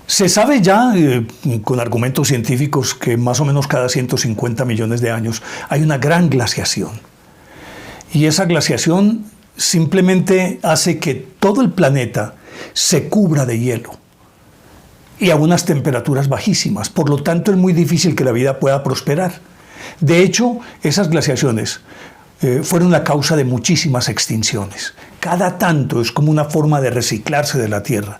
Se sabe ya, con argumentos científicos, que más o menos cada 150 millones de años hay una gran glaciación. Y esa glaciación simplemente hace que todo el planeta se cubra de hielo y a unas temperaturas bajísimas. Por lo tanto, es muy difícil que la vida pueda prosperar. De hecho, esas glaciaciones fueron la causa de muchísimas extinciones. Cada tanto es como una forma de reciclarse de la Tierra,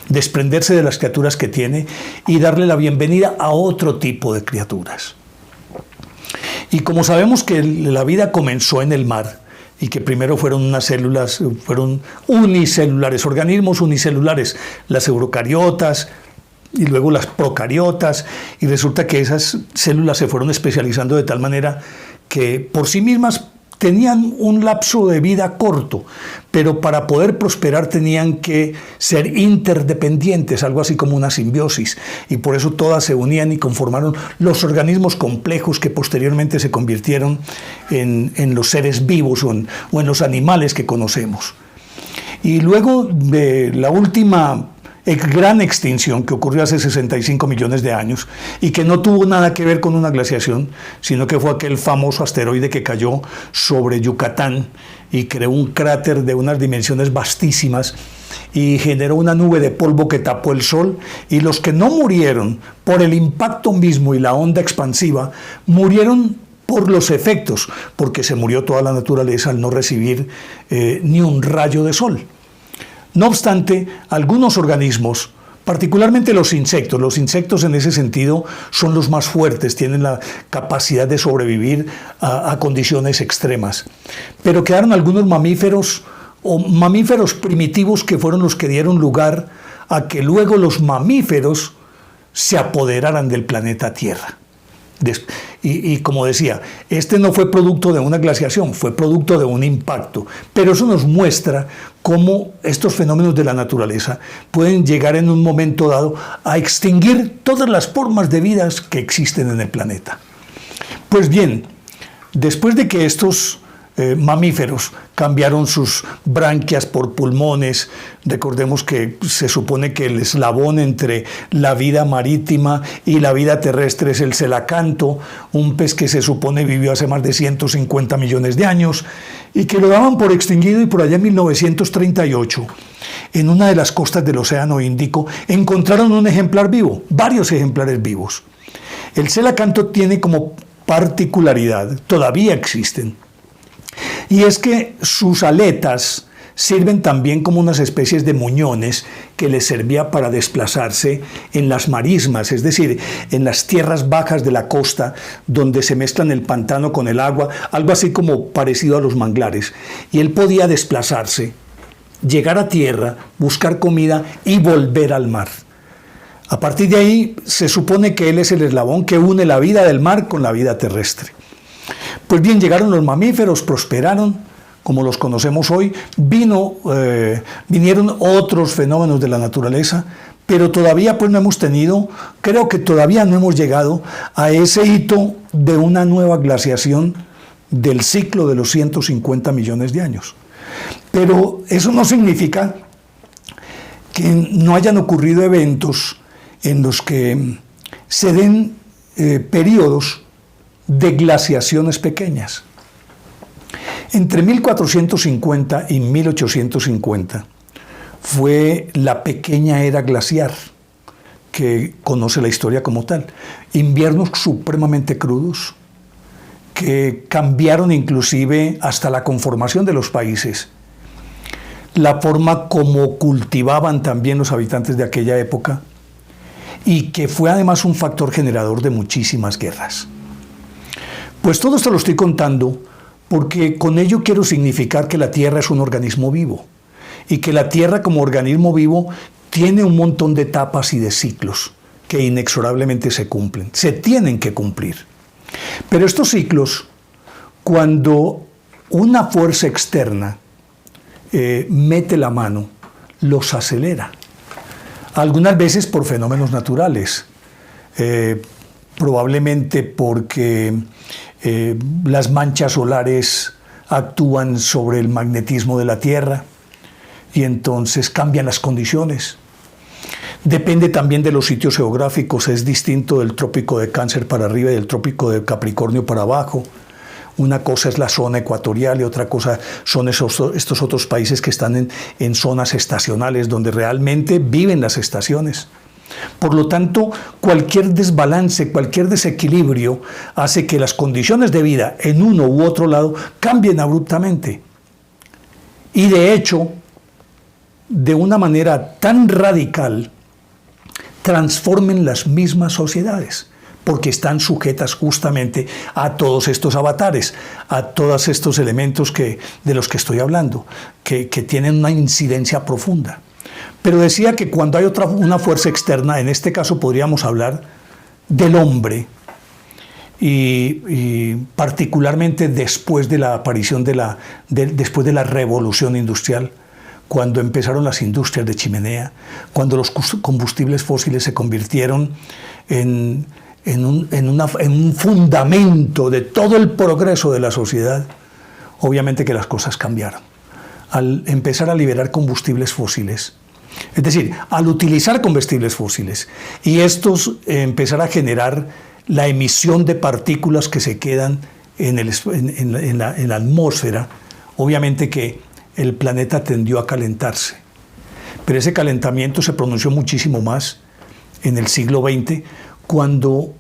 desprenderse de las criaturas que tiene y darle la bienvenida a otro tipo de criaturas. Y como sabemos que la vida comenzó en el mar y que primero fueron unas células, fueron unicelulares, organismos unicelulares, las eucariotas y luego las procariotas, y resulta que esas células se fueron especializando de tal manera que por sí mismas tenían un lapso de vida corto, pero para poder prosperar tenían que ser interdependientes, algo así como una simbiosis, y por eso todas se unían y conformaron los organismos complejos que posteriormente se convirtieron en los seres vivos o en los animales que conocemos. Y luego de la última gran extinción que ocurrió hace 65 millones de años y que no tuvo nada que ver con una glaciación, sino que fue aquel famoso asteroide que cayó sobre Yucatán y creó un cráter de unas dimensiones vastísimas y generó una nube de polvo que tapó el sol, y los que no murieron por el impacto mismo y la onda expansiva murieron por los efectos, porque se murió toda la naturaleza al no recibir ni un rayo de sol. No obstante, algunos organismos, particularmente los insectos en ese sentido son los más fuertes, tienen la capacidad de sobrevivir a condiciones extremas. Pero quedaron algunos mamíferos o mamíferos primitivos que fueron los que dieron lugar a que luego los mamíferos se apoderaran del planeta Tierra. Y como decía, este no fue producto de una glaciación, fue producto de un impacto. Pero eso nos muestra cómo estos fenómenos de la naturaleza pueden llegar en un momento dado a extinguir todas las formas de vida que existen en el planeta. Pues bien, después de que estos mamíferos cambiaron sus branquias por pulmones, recordemos que se supone que el eslabón entre la vida marítima y la vida terrestre es el celacanto, un pez que se supone vivió hace más de 150 millones de años y que lo daban por extinguido, y por allá en 1938, en una de las costas del Océano Índico, encontraron un ejemplar vivo, varios ejemplares vivos. El celacanto tiene como particularidad, todavía existen, y es que sus aletas sirven también como unas especies de muñones que les servía para desplazarse en las marismas, es decir, en las tierras bajas de la costa donde se mezclan el pantano con el agua, algo así como parecido a los manglares. Y él podía desplazarse, llegar a tierra, buscar comida y volver al mar. A partir de ahí se supone que él es el eslabón que une la vida del mar con la vida terrestre. Pues bien, llegaron los mamíferos, prosperaron, como los conocemos hoy, vinieron otros fenómenos de la naturaleza, pero todavía pues no hemos tenido, creo que todavía no hemos llegado a ese hito de una nueva glaciación del ciclo de los 150 millones de años. Pero eso no significa que no hayan ocurrido eventos en los que se den periodos de glaciaciones pequeñas. Entre 1450 y 1850 fue la pequeña era glaciar, que conoce la historia como tal. Inviernos supremamente crudos, que cambiaron inclusive hasta la conformación de los países, la forma como cultivaban también los habitantes de aquella época, y que fue además un factor generador de muchísimas guerras. Pues todo esto lo estoy contando porque con ello quiero significar que la Tierra es un organismo vivo y que la Tierra como organismo vivo tiene un montón de etapas y de ciclos que inexorablemente se cumplen, se tienen que cumplir. Pero estos ciclos, cuando una fuerza externa mete la mano, los acelera. Algunas veces por fenómenos naturales, probablemente porque las manchas solares actúan sobre el magnetismo de la Tierra y entonces cambian las condiciones. Depende también de los sitios geográficos, es distinto del trópico de Cáncer para arriba y del trópico de Capricornio para abajo. Una cosa es la zona ecuatorial y otra cosa son estos otros países que están en zonas estacionales, donde realmente viven las estaciones. Por lo tanto, cualquier desbalance, cualquier desequilibrio hace que las condiciones de vida en uno u otro lado cambien abruptamente. Y de hecho, de una manera tan radical, transformen las mismas sociedades, porque están sujetas justamente a todos estos avatares, a todos estos elementos de los que estoy hablando, que tienen una incidencia profunda. Pero decía que cuando hay una fuerza externa, en este caso podríamos hablar del hombre, y particularmente después de la aparición después de la revolución industrial, cuando empezaron las industrias de chimenea, cuando los combustibles fósiles se convirtieron en un fundamento de todo el progreso de la sociedad, obviamente que las cosas cambiaron. Al empezar a liberar combustibles fósiles, es decir, al utilizar combustibles fósiles, y estos empezar a generar la emisión de partículas que se quedan en la atmósfera, obviamente que el planeta tendió a calentarse. Pero ese calentamiento se pronunció muchísimo más en el siglo XX, cuando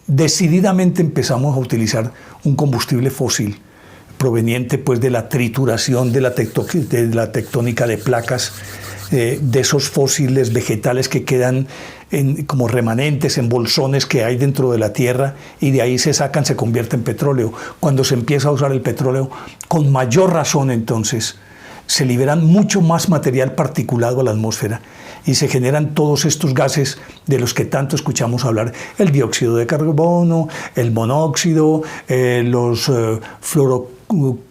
decididamente empezamos a utilizar un combustible fósil proveniente pues, de la trituración de la tectónica de placas, de esos fósiles vegetales que quedan como remanentes en bolsones que hay dentro de la tierra, y de ahí se sacan, se convierte en petróleo. Cuando se empieza a usar el petróleo, con mayor razón entonces, se liberan mucho más material particulado a la atmósfera y se generan todos estos gases de los que tanto escuchamos hablar: el dióxido de carbono, el monóxido, los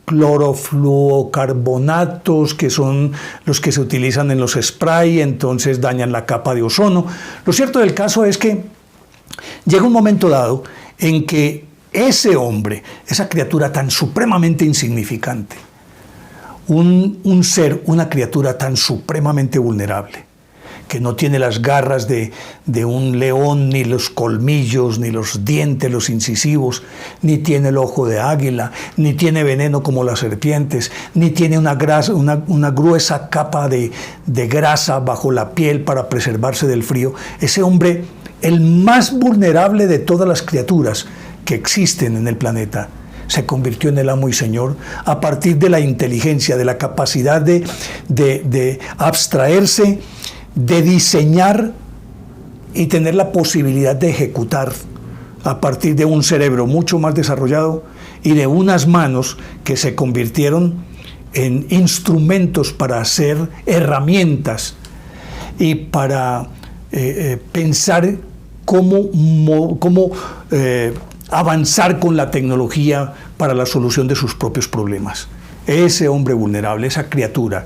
clorofluorocarbonatos, que son los que se utilizan en los spray, entonces dañan la capa de ozono. Lo cierto del caso es que llega un momento dado en que ese hombre, esa criatura tan supremamente insignificante, un ser, una criatura tan supremamente vulnerable, que no tiene las garras de un león, ni los colmillos, ni los dientes, los incisivos, ni tiene el ojo de águila, ni tiene veneno como las serpientes, ni tiene una gruesa capa de grasa bajo la piel para preservarse del frío. Ese hombre, el más vulnerable de todas las criaturas que existen en el planeta, se convirtió en el amo y señor a partir de la inteligencia, de la capacidad de abstraerse, de diseñar y tener la posibilidad de ejecutar a partir de un cerebro mucho más desarrollado y de unas manos que se convirtieron en instrumentos para hacer herramientas y para pensar cómo avanzar con la tecnología para la solución de sus propios problemas. Ese hombre vulnerable, esa criatura,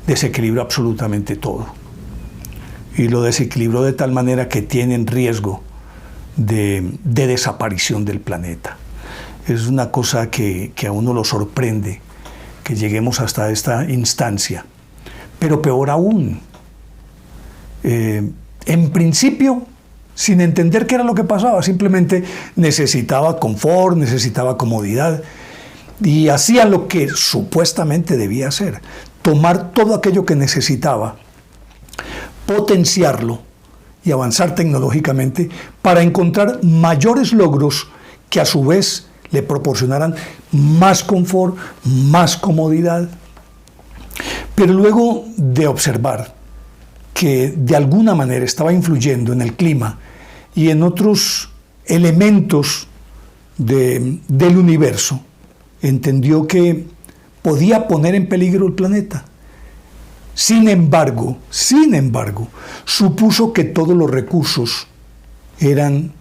desequilibró absolutamente todo. Y lo desequilibró de tal manera que tiene en riesgo de desaparición del planeta. Es una cosa que a uno lo sorprende, que lleguemos hasta esta instancia. Pero peor aún, en principio, sin entender qué era lo que pasaba, simplemente necesitaba confort, necesitaba comodidad, y hacía lo que supuestamente debía hacer: tomar todo aquello que necesitaba, potenciarlo y avanzar tecnológicamente para encontrar mayores logros que a su vez le proporcionaran más confort, más comodidad. Pero luego de observar que de alguna manera estaba influyendo en el clima y en otros elementos del universo, entendió que podía poner en peligro el planeta. Sin embargo, supuso que todos los recursos eran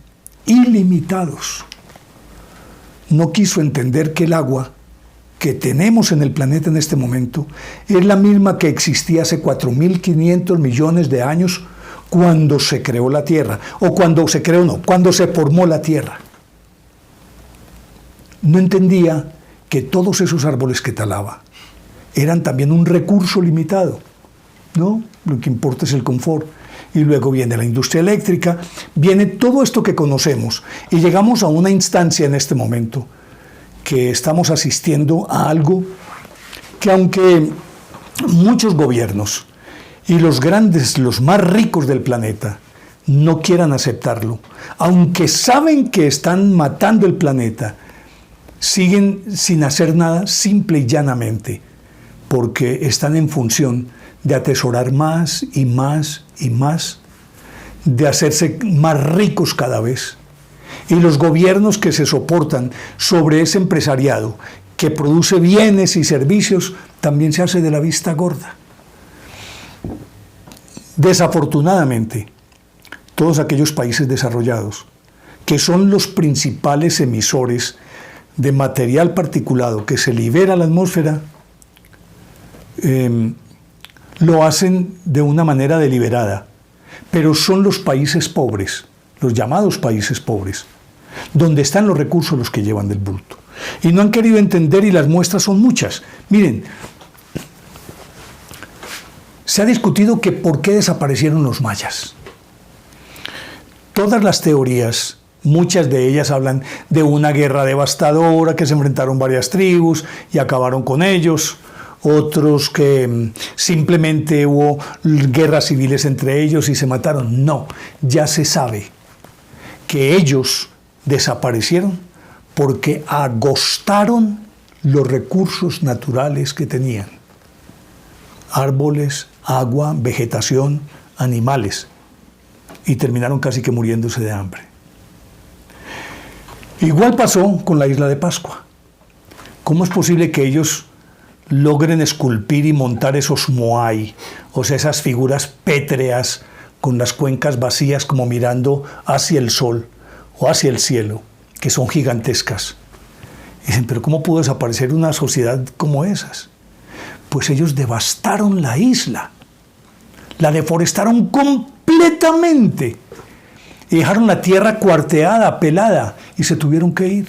ilimitados. No quiso entender que el agua que tenemos en el planeta en este momento es la misma que existía hace 4.500 millones de años, cuando se creó la Tierra, o cuando se formó la Tierra. No entendía que todos esos árboles que talaba eran también un recurso limitado, No, lo que importa es el confort. Y luego viene la industria eléctrica, viene todo esto que conocemos. Y llegamos a una instancia en este momento que estamos asistiendo a algo que, aunque muchos gobiernos y los grandes, los más ricos del planeta, no quieran aceptarlo, aunque saben que están matando el planeta, siguen sin hacer nada simple y llanamente, porque están en función de atesorar más y más y más, de hacerse más ricos cada vez. Y los gobiernos que se soportan sobre ese empresariado que produce bienes y servicios, también se hace de la vista gorda. Desafortunadamente, todos aquellos países desarrollados, que son los principales emisores de material particulado que se libera a la atmósfera, lo hacen de una manera deliberada, pero son los países pobres, los llamados países pobres, donde están los recursos los que llevan del bulto. Y no han querido entender, y las muestras son muchas. Miren, se ha discutido que por qué desaparecieron los mayas. Todas las teorías, muchas de ellas hablan de una guerra devastadora, que se enfrentaron varias tribus y acabaron con ellos. Otros que simplemente hubo guerras civiles entre ellos y se mataron. No, ya se sabe que ellos desaparecieron porque agostaron los recursos naturales que tenían. Árboles, agua, vegetación, animales. Y terminaron casi que muriéndose de hambre. Igual pasó con la isla de Pascua. ¿Cómo es posible que ellos logren esculpir y montar esos moai, o sea, esas figuras pétreas con las cuencas vacías como mirando hacia el sol o hacia el cielo, que son gigantescas? Dicen, pero ¿cómo pudo desaparecer una sociedad como esas? Pues ellos devastaron la isla, la deforestaron completamente y dejaron la tierra cuarteada, pelada, y se tuvieron que ir.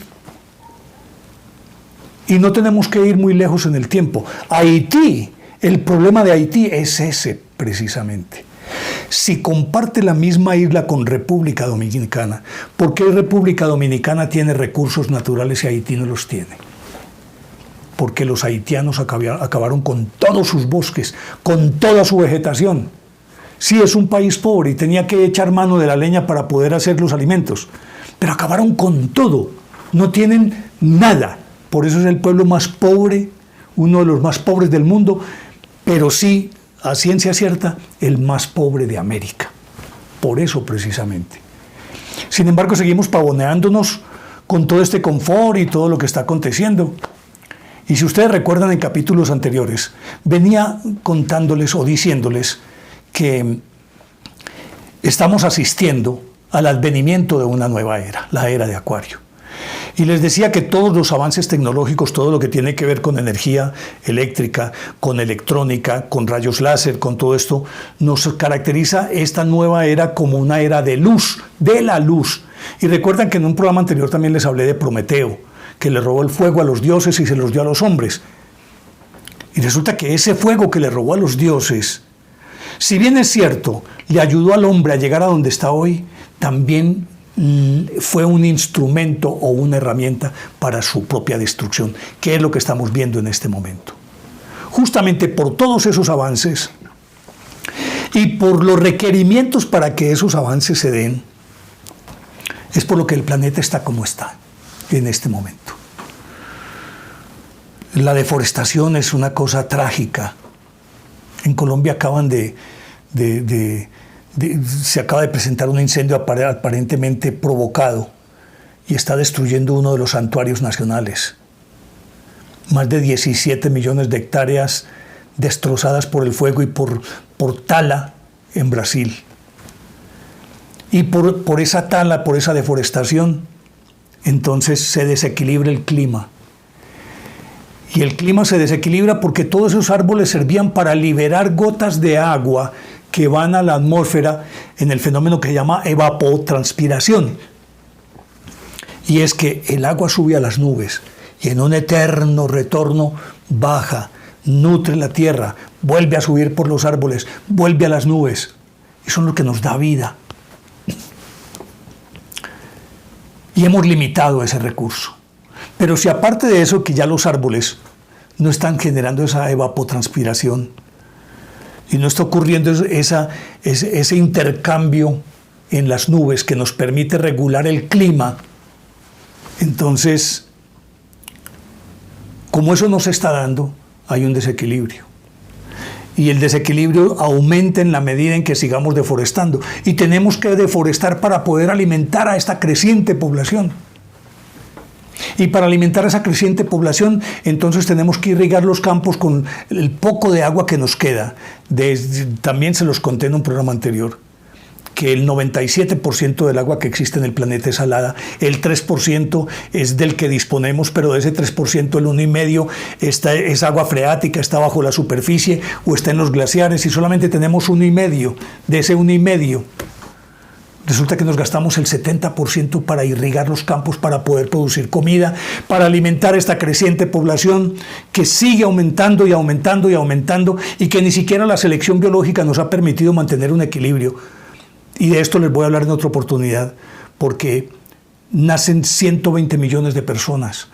Y no tenemos que ir muy lejos en el tiempo. Haití, el problema de Haití es ese precisamente. Si comparte la misma isla con República Dominicana, ¿por qué República Dominicana tiene recursos naturales y Haití no los tiene? Porque los haitianos acabaron con todos sus bosques, con toda su vegetación. Sí, es un país pobre y tenía que echar mano de la leña para poder hacer los alimentos, pero acabaron con todo. No tienen nada. Por eso es el pueblo más pobre, uno de los más pobres del mundo, pero sí, a ciencia cierta, el más pobre de América. Por eso precisamente. Sin embargo, seguimos pavoneándonos con todo este confort y todo lo que está aconteciendo. Y si ustedes recuerdan en capítulos anteriores, venía contándoles o diciéndoles que estamos asistiendo al advenimiento de una nueva era, la era de Acuario. Y les decía que todos los avances tecnológicos, todo lo que tiene que ver con energía eléctrica, con electrónica, con rayos láser, con todo esto, nos caracteriza esta nueva era como una era de luz, de la luz. Y recuerdan que en un programa anterior también les hablé de Prometeo, que le robó el fuego a los dioses y se los dio a los hombres. Y resulta que ese fuego que le robó a los dioses, si bien es cierto, le ayudó al hombre a llegar a donde está hoy, también fue un instrumento o una herramienta para su propia destrucción, que es lo que estamos viendo en este momento. Justamente por todos esos avances y por los requerimientos para que esos avances se den, es por lo que el planeta está como está en este momento. La deforestación es una cosa trágica. En Colombia se acaba de presentar un incendio aparentemente provocado y está destruyendo uno de los santuarios nacionales. Más de 17 millones de hectáreas destrozadas por el fuego y por tala en Brasil. Y por esa tala, por esa deforestación, entonces se desequilibra el clima. Y el clima se desequilibra porque todos esos árboles servían para liberar gotas de agua que van a la atmósfera en el fenómeno que se llama evapotranspiración. Y es que el agua sube a las nubes y en un eterno retorno baja, nutre la tierra, vuelve a subir por los árboles, vuelve a las nubes. Eso es lo que nos da vida. Y hemos limitado ese recurso. Pero si aparte de eso, que ya los árboles no están generando esa evapotranspiración y no está ocurriendo ese intercambio en las nubes que nos permite regular el clima, entonces, como eso no se está dando, hay un desequilibrio. Y el desequilibrio aumenta en la medida en que sigamos deforestando. Y tenemos que deforestar para poder alimentar a esta creciente población. Y para alimentar a esa creciente población, entonces tenemos que irrigar los campos con el poco de agua que nos queda. También se los conté en un programa anterior, que el 97% del agua que existe en el planeta es salada, el 3% es del que disponemos, pero de ese 3% el 1,5% es agua freática, está bajo la superficie o está en los glaciares, y solamente tenemos 1,5%. De ese 1,5%, resulta que nos gastamos el 70% para irrigar los campos, para poder producir comida, para alimentar esta creciente población que sigue aumentando y aumentando y aumentando, y que ni siquiera la selección biológica nos ha permitido mantener un equilibrio. Y de esto les voy a hablar en otra oportunidad, porque nacen 120 millones de personas,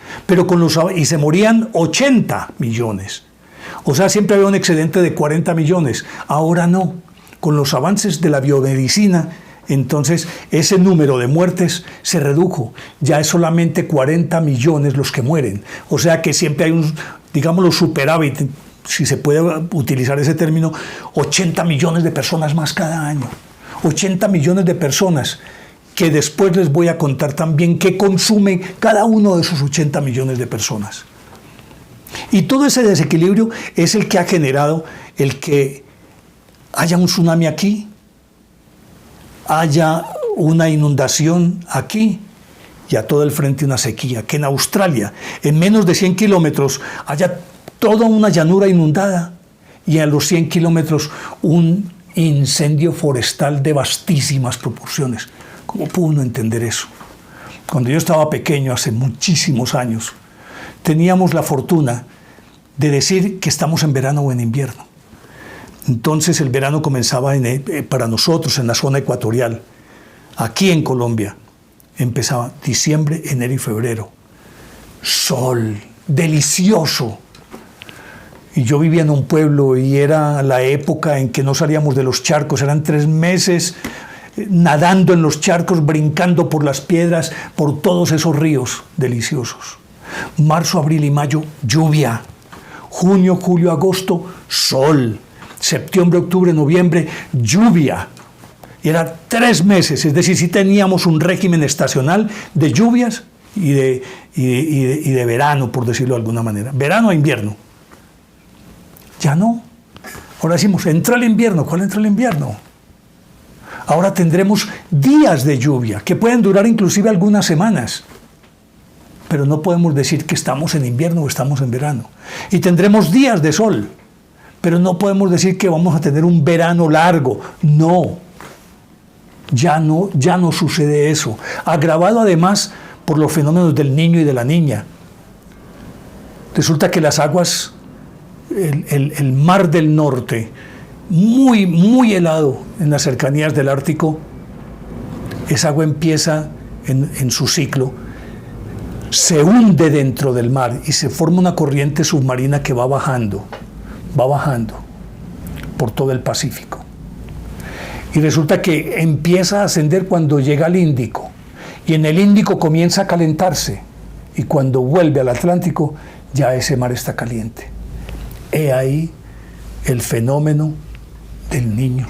y se morían 80 millones. O sea, siempre había un excedente de 40 millones. Ahora no. Con los avances de la biomedicina, entonces ese número de muertes se redujo. Ya es solamente 40 millones los que mueren. O sea que siempre hay digámoslo, superávit, si se puede utilizar ese término, 80 millones de personas más cada año. 80 millones de personas, que después les voy a contar también qué consume cada uno de esos 80 millones de personas. Y todo ese desequilibrio es el que ha generado el que haya un tsunami aquí, haya una inundación aquí y a todo el frente una sequía, que en Australia, en menos de 100 kilómetros, haya toda una llanura inundada y a los 100 kilómetros un incendio forestal de vastísimas proporciones. ¿Cómo pudo uno entender eso? Cuando yo estaba pequeño, hace muchísimos años, teníamos la fortuna de decir que estamos en verano o en invierno. Entonces el verano comenzaba para nosotros en la zona ecuatorial. Aquí en Colombia empezaba diciembre, enero y febrero. Sol, delicioso. Y yo vivía en un pueblo y era la época en que no salíamos de los charcos. Eran 3 meses nadando en los charcos, brincando por las piedras, por todos esos ríos deliciosos. Marzo, abril y mayo, lluvia. Junio, julio, agosto, sol. Septiembre, octubre, noviembre, lluvia. Y eran 3 meses, es decir, sí teníamos un régimen estacional de lluvias y de verano, por decirlo de alguna manera. Verano e invierno. Ya no. Ahora decimos, entra el invierno. ¿Cuál entra el invierno? Ahora tendremos días de lluvia que pueden durar inclusive algunas semanas. Pero no podemos decir que estamos en invierno o estamos en verano. Y tendremos días de sol. Pero no podemos decir que vamos a tener un verano largo. No. Ya no sucede eso. Agravado además por los fenómenos del niño y de la niña. Resulta que las aguas, el mar del norte, muy, muy helado en las cercanías del Ártico, esa agua empieza en su ciclo, se hunde dentro del mar y se forma una corriente submarina que va bajando por todo el Pacífico. Y resulta que empieza a ascender cuando llega al Índico, y en el Índico comienza a calentarse, y cuando vuelve al Atlántico ya ese mar está caliente. He ahí el fenómeno del niño.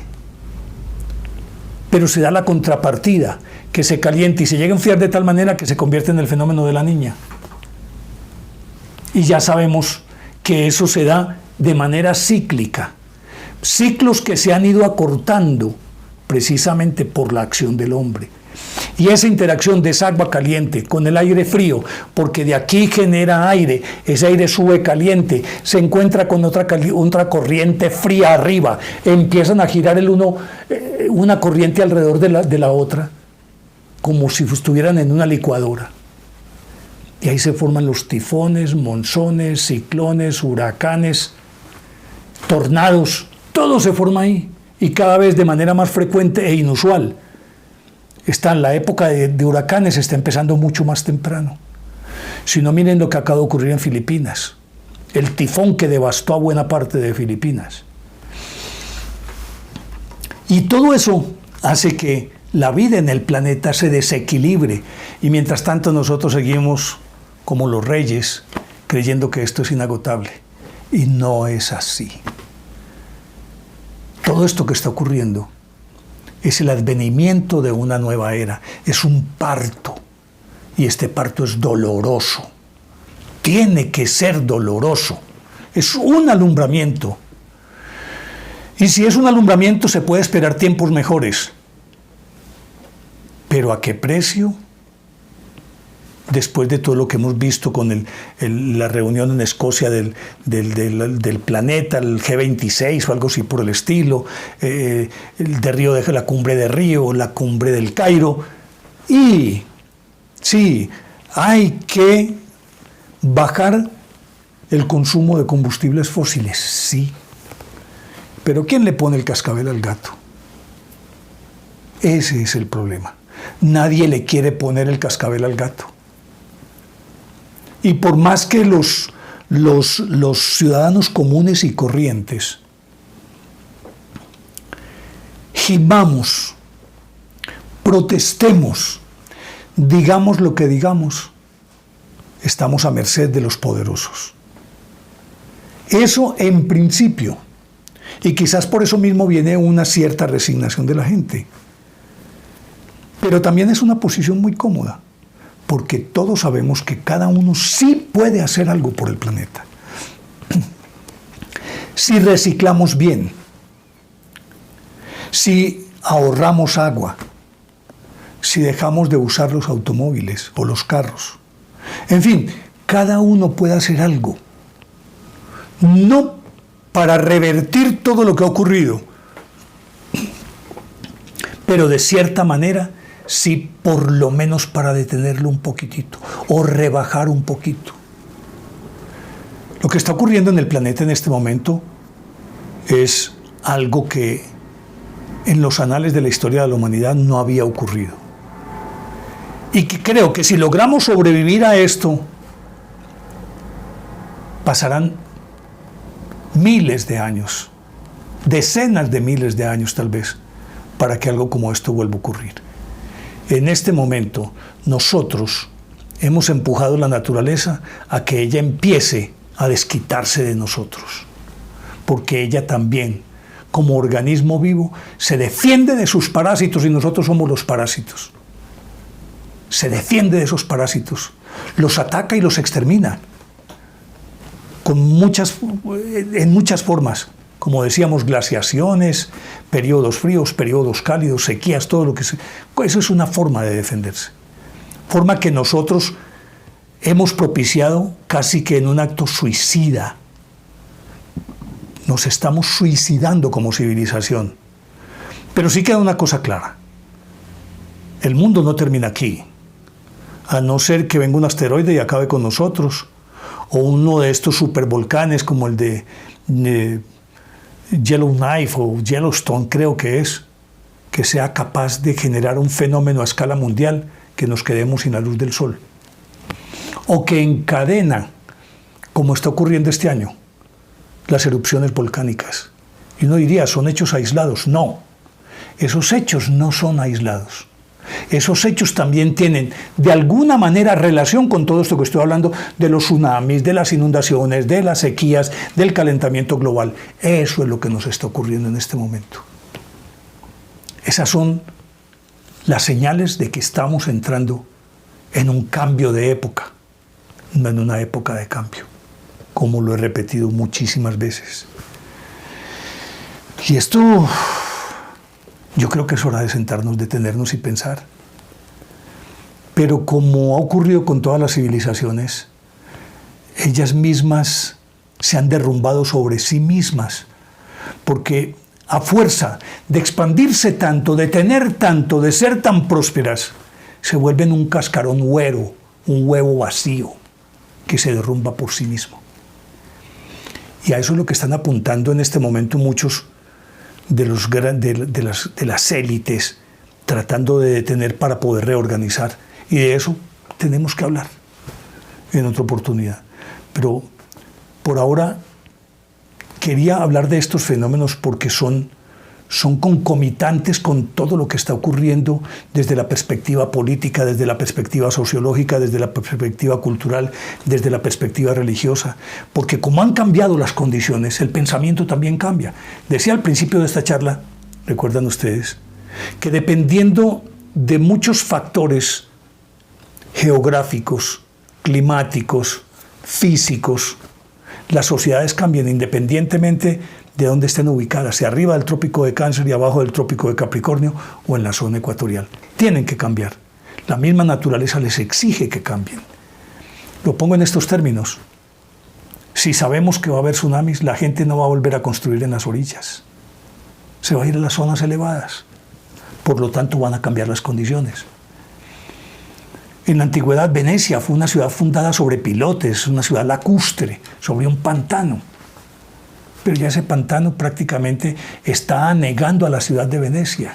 Pero se da la contrapartida, que se calienta y se llega a enfriar de tal manera que se convierte en el fenómeno de la niña. Y ya sabemos que eso se da de manera cíclica. Ciclos que se han ido acortando precisamente por la acción del hombre. Y esa interacción de esa agua caliente con el aire frío, porque de aquí genera aire, ese aire sube caliente, se encuentra con otra corriente fría arriba, empiezan a girar una corriente alrededor de la otra, como si estuvieran en una licuadora. Y ahí se forman los tifones, monzones, ciclones, huracanes, tornados, todo se forma ahí y cada vez de manera más frecuente e inusual. La época de huracanes está empezando mucho más temprano. Si no, miren lo que acaba de ocurrir en Filipinas, el tifón que devastó a buena parte de Filipinas. Y todo eso hace que la vida en el planeta se desequilibre y mientras tanto nosotros seguimos como los reyes creyendo que esto es inagotable. Y no es así. Todo esto que está ocurriendo es el advenimiento de una nueva era, es un parto. Y este parto es doloroso. Tiene que ser doloroso. Es un alumbramiento. Y si es un alumbramiento se puede esperar tiempos mejores. ¿Pero a qué precio? Después de todo lo que hemos visto con la reunión en Escocia del planeta, el G26 o algo así por el estilo, la cumbre de Río, la cumbre del Cairo. Y sí, hay que bajar el consumo de combustibles fósiles, sí. Pero ¿quién le pone el cascabel al gato? Ese es el problema. Nadie le quiere poner el cascabel al gato. Y por más que los ciudadanos comunes y corrientes gimamos, protestemos, digamos lo que digamos, estamos a merced de los poderosos. Eso en principio. Y quizás por eso mismo viene una cierta resignación de la gente. Pero también es una posición muy cómoda, porque todos sabemos que cada uno sí puede hacer algo por el planeta. Si reciclamos bien, si ahorramos agua, si dejamos de usar los automóviles o los carros. En fin, cada uno puede hacer algo. No para revertir todo lo que ha ocurrido, pero de cierta manera sí por lo menos para detenerlo un poquitito o rebajar un poquito. Lo que está ocurriendo en el planeta en este momento es algo que en los anales de la historia de la humanidad no había ocurrido. Y que creo que si logramos sobrevivir a esto, pasarán miles de años, decenas de miles de años tal vez, para que algo como esto vuelva a ocurrir. En este momento, nosotros hemos empujado a la naturaleza a que ella empiece a desquitarse de nosotros, porque ella también, como organismo vivo, se defiende de sus parásitos y nosotros somos los parásitos. Se defiende de esos parásitos, los ataca y los extermina, en muchas formas. Como decíamos, glaciaciones, periodos fríos, periodos cálidos, sequías, todo lo que sea. Eso es una forma de defenderse. Forma que nosotros hemos propiciado casi que en un acto suicida. Nos estamos suicidando como civilización. Pero sí queda una cosa clara. El mundo no termina aquí. A no ser que venga un asteroide y acabe con nosotros. O uno de estos supervolcanes como el de Yellowknife o Yellowstone, creo que sea capaz de generar un fenómeno a escala mundial que nos quedemos sin la luz del sol. O que encadena, como está ocurriendo este año, las erupciones volcánicas. Y uno diría, son hechos aislados. No, esos hechos no son aislados. Esos hechos también tienen de alguna manera relación con todo esto que estoy hablando de los tsunamis, de las inundaciones, de las sequías, del calentamiento global. Eso es lo que nos está ocurriendo en este momento. Esas son las señales de que estamos entrando en un cambio de época, no en una época de cambio, como lo he repetido muchísimas veces. Y esto, yo creo que es hora de sentarnos, detenernos y pensar. Pero como ha ocurrido con todas las civilizaciones, ellas mismas se han derrumbado sobre sí mismas, porque a fuerza de expandirse tanto, de tener tanto, de ser tan prósperas, se vuelven un cascarón huevo, un huevo vacío, que se derrumba por sí mismo. Y a eso es lo que están apuntando en este momento muchos de las élites, tratando de detener para poder reorganizar. Y de eso tenemos que hablar en otra oportunidad. Pero por ahora quería hablar de estos fenómenos porque son concomitantes con todo lo que está ocurriendo desde la perspectiva política, desde la perspectiva sociológica, desde la perspectiva cultural, desde la perspectiva religiosa. Porque como han cambiado las condiciones, el pensamiento también cambia. Decía al principio de esta charla, recuerdan ustedes, que dependiendo de muchos factores geográficos, climáticos, físicos, las sociedades cambian independientemente de dónde estén ubicadas, si arriba del trópico de Cáncer y abajo del trópico de Capricornio o en la zona ecuatorial. Tienen que cambiar. La misma naturaleza les exige que cambien. Lo pongo en estos términos. Si sabemos que va a haber tsunamis, la gente no va a volver a construir en las orillas. Se va a ir a las zonas elevadas. Por lo tanto, van a cambiar las condiciones. En la antigüedad, Venecia fue una ciudad fundada sobre pilotes, una ciudad lacustre, sobre un pantano. Pero ya ese pantano prácticamente está anegando a la ciudad de Venecia.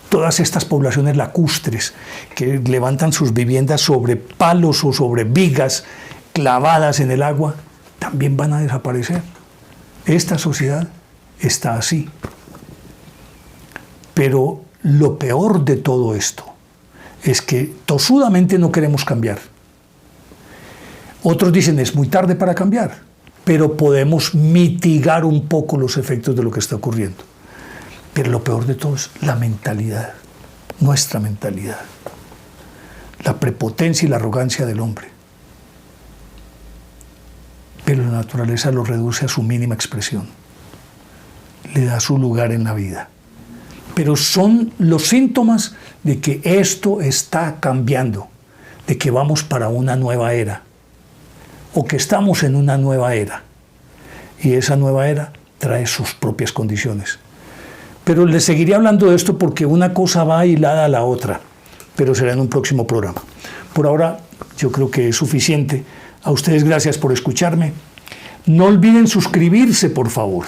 Todas estas poblaciones lacustres que levantan sus viviendas sobre palos o sobre vigas clavadas en el agua, también van a desaparecer. Esta sociedad está así. Pero lo peor de todo esto es que tosudamente no queremos cambiar. Otros dicen, es muy tarde para cambiar, pero podemos mitigar un poco los efectos de lo que está ocurriendo. Pero lo peor de todo es la mentalidad, nuestra mentalidad, la prepotencia y la arrogancia del hombre. Pero la naturaleza lo reduce a su mínima expresión, le da su lugar en la vida. Pero son los síntomas de que esto está cambiando, de que vamos para una nueva era, o que estamos en una nueva era. Y esa nueva era trae sus propias condiciones. Pero les seguiré hablando de esto porque una cosa va hilada a la otra, pero será en un próximo programa. Por ahora, yo creo que es suficiente. A ustedes gracias por escucharme. No olviden suscribirse, por favor.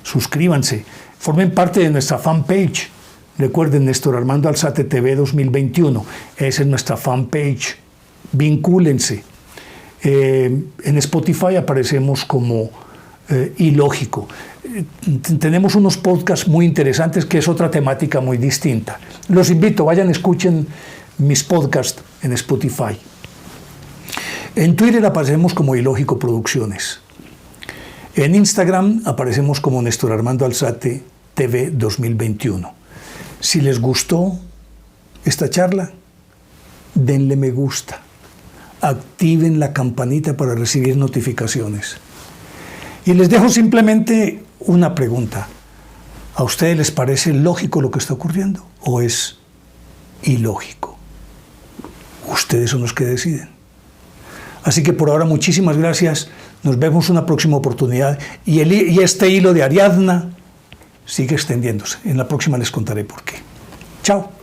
Suscríbanse. Formen parte de nuestra fanpage. Recuerden, Néstor Armando Alzate TV 2021. Esa es nuestra fanpage. Vincúlense. En Spotify aparecemos como Ilógico. Tenemos unos podcasts muy interesantes que es otra temática muy distinta. Los invito, vayan, escuchen mis podcasts en Spotify. En Twitter aparecemos como Ilógico Producciones. En Instagram aparecemos como Néstor Armando Alzate TV 2021. Si les gustó esta charla, denle me gusta. Activen la campanita para recibir notificaciones. Y les dejo simplemente una pregunta. ¿A ustedes les parece lógico lo que está ocurriendo o es ilógico? Ustedes son los que deciden. Así que por ahora muchísimas gracias. Nos vemos en una próxima oportunidad. Y este hilo de Ariadna sigue extendiéndose. En la próxima les contaré por qué. Chao.